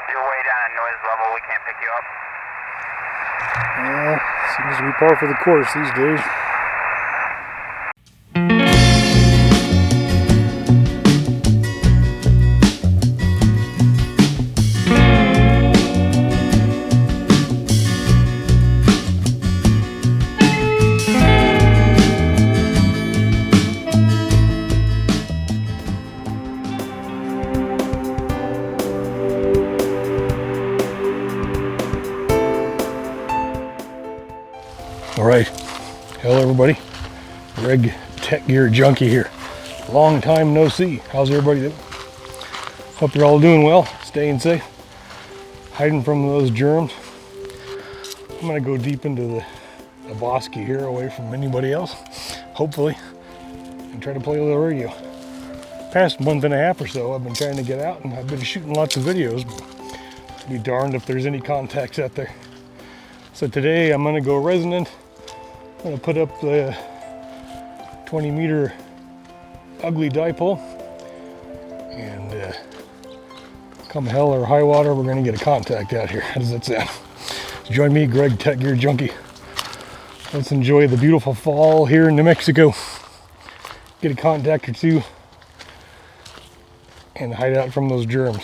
You're way down at noise level, we can't pick you up. Yeah, seems to be par for the course these days. Alright, hello everybody, Greg Tech Gear Junkie here. Long time no see. How's everybody doing? Hope you're all doing well, staying safe, hiding from those germs. I'm going to go deep into the Bosque here, away from anybody else, hopefully, and try to play a little radio. Past month and a half or so, I've been trying to get out, and I've been shooting lots of videos. Be darned if there's any contacts out there. So today I'm going to go resonant. I'm going to put up the 20-meter ugly dipole, and come hell or high water, we're going to get a contact out here. How does that sound? So join me, Greg Tech Gear Junkie. Let's enjoy the beautiful fall here in New Mexico. Get a contact or two and hide out from those germs.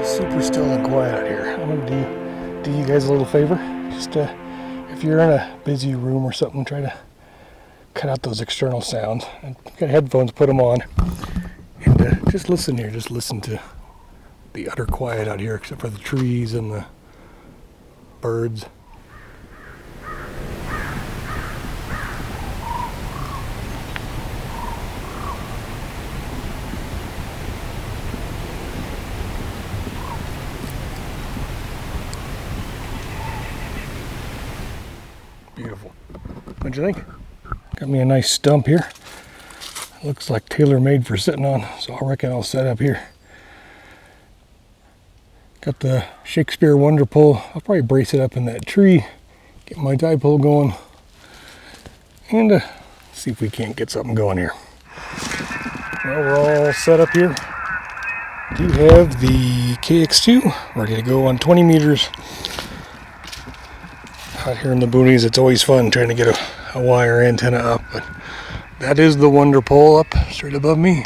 Super still and quiet out here. I'm gonna do you guys a little favor. Just if you're in a busy room or something, try to cut out those external sounds. And if you've got headphones, put them on, and just listen here. Just listen to the utter quiet out here, except for the trees and the birds. Beautiful. What'd you think? Got me a nice stump here. Looks like tailor-made for sitting on, so I reckon I'll set up here. Got the Shakespeare Wonder Pole. I'll probably brace it up in that tree, get my dipole going, and see if we can't get something going here. Well, we're all set up here. Do have the KX2 ready to go on 20 meters. Out here in the boonies, it's always fun trying to get a wire antenna up, but that is the Wonder Pole up straight above me.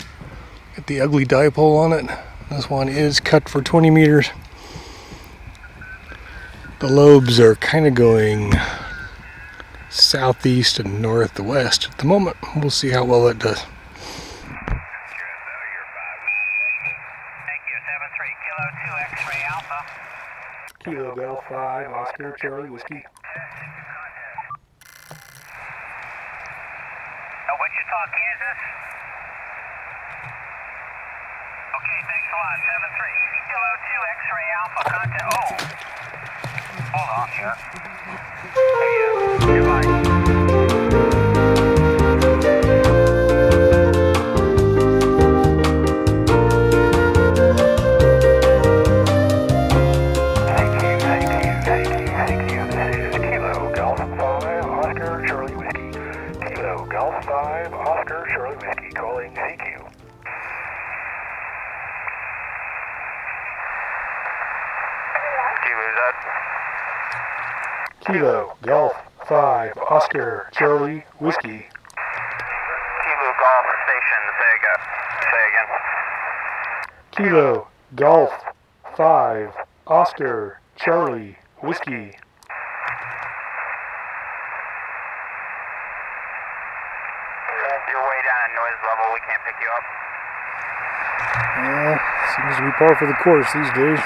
Got the ugly dipole on it. This one is cut for 20 meters. The lobes are kind of going southeast and northwest at the moment. We'll see how well it does. Kilo Golf 5, Oscar, Charlie, Whiskey. Wichita, Kansas. Okay, thanks a lot. 7-3. Kilo 2 X-ray Alpha contact. Oh, hold on here. Hey, goodbye. Golf 5, Oscar, Charlie Whiskey, calling CQ. Kilo Golf 5, Oscar, Charlie Whiskey. Kilo Golf Station, say again. Kilo Golf 5, Oscar, Charlie Whiskey. You're way down at noise level, we can't pick you up. Yeah, seems to be par for the course these days.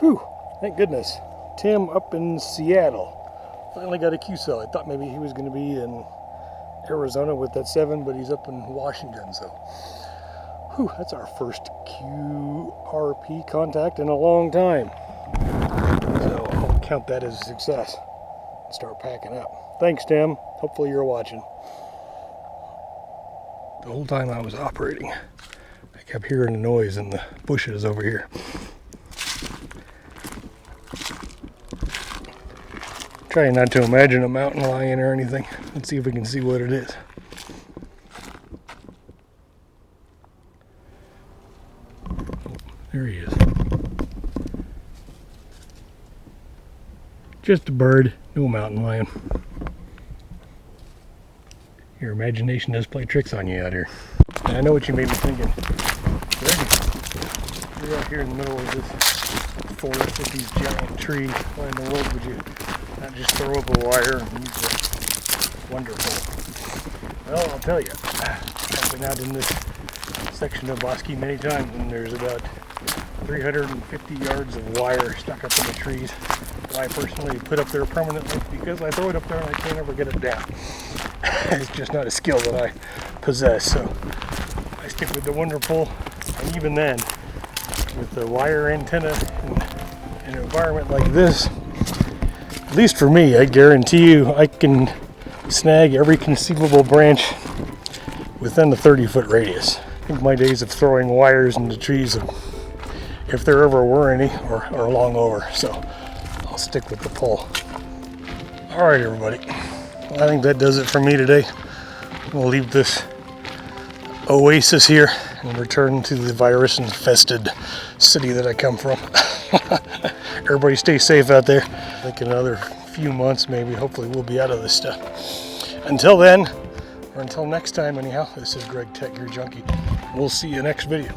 Whew, thank goodness. Tim up in Seattle finally got a Q cell. I thought maybe he was going to be in Arizona with that 7, but he's up in Washington, so whew, that's our first QRP contact in a long time. So I'll count that as a success and start packing up. Thanks, Tim. Hopefully you're watching. The whole time I was operating, I kept hearing a noise in the bushes over here. Trying not to imagine a mountain lion or anything. Let's see if we can see what it is. There he is. Just a bird, no mountain lion. Your imagination does play tricks on you out here. And I know what you may be thinking. Greg, you're out here in the middle of this forest with these giant trees. Why in the world would you not just throw up a wire and use it? Wonderful. Well, I'll tell you, I've been out in this section of Bosque many times, and there's about 350 yards of wire stuck up in the trees that I personally put up there permanently because I throw it up there and I can't ever get it down. It's just not a skill that I possess, so I stick with the wonderful, and even then, with the wire antenna in an environment like this, at least for me, I guarantee you I can snag every conceivable branch within the 30-foot radius. I think my days of throwing wires into trees, if there ever were any, are long over, so I'll stick with the pole. All right, everybody. I think that does it for me today. We'll leave this oasis here and return to the virus-infested city that I come from. Everybody stay safe out there. I think in another few months, maybe, hopefully we'll be out of this stuff. Until then, or until next time anyhow, this is Greg, Tech Gear Junkie. We'll see you next video.